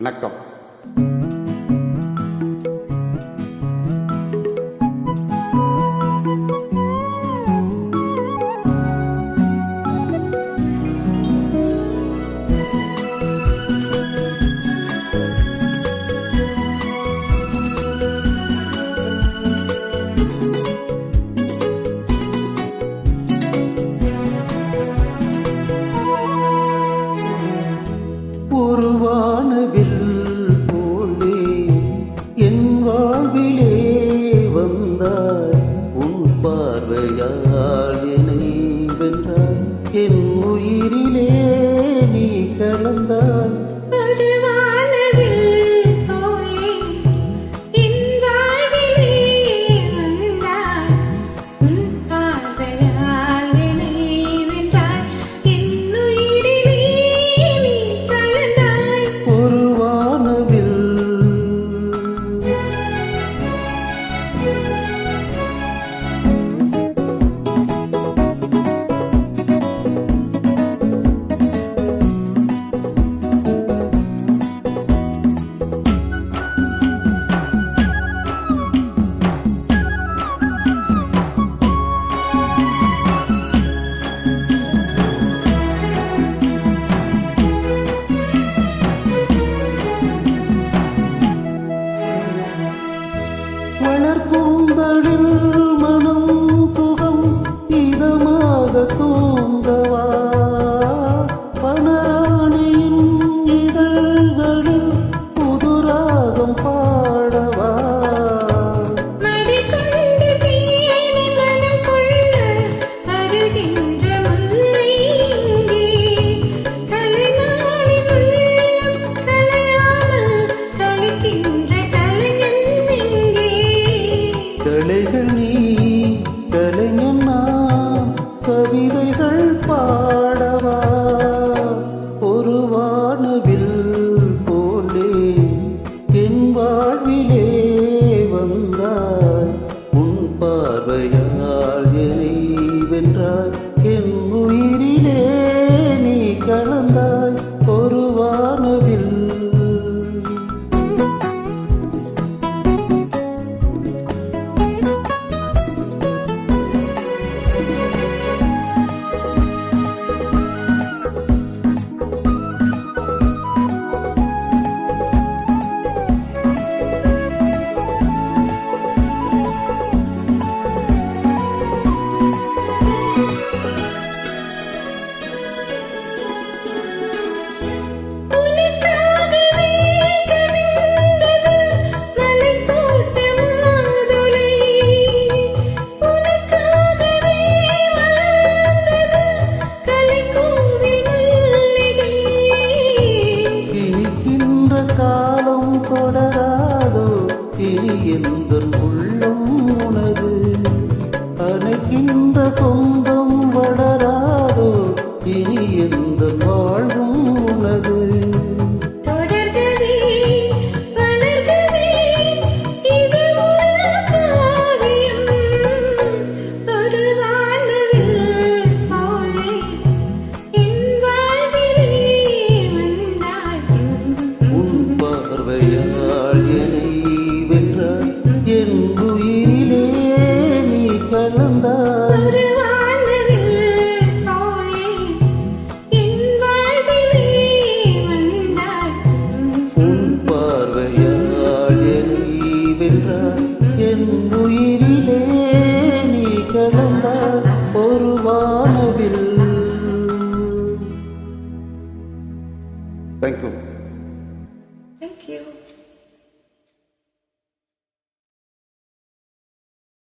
வணக்கம். ஒரு வானவில் போலே என் வாழ்விலே வந்தாய், உன் பார்வையால் என்னை வென்றாய், என் உயிரிலே நீ கலந்தாய். வளர்பூந்தளில் மனம் சுகம் இதமாக தூங்கவா, பணராணியின் இதழ்களில் புதுராகம் பாடவா. கலைகள் நீ கலைஞன் நான், கவிதைகள் பாடவா. ஒரு வானவில் போலே என் வாழ்விலே வந்தாய், உன் பார்வையால் என்னை வென்றாய், என் உயிரிலே நீ கலந்தாய். ஒரு வானவில் காலம் தொடராதோ, இனி எந்த உள்ளம் உனது அணைக்கின்ற சொந்தம் வளராதோ, இனி எந்த வாழ்வும் உனது. பார்வையால் என்னை வென்றாய், என் உயிரிலே நீ கலந்தாய். உன் பார்வையால் என்னை வென்றாய், என் உயிரிலே நீ கலந்தாய். ஒரு வானவில். தேங்க்யூ. Thank you.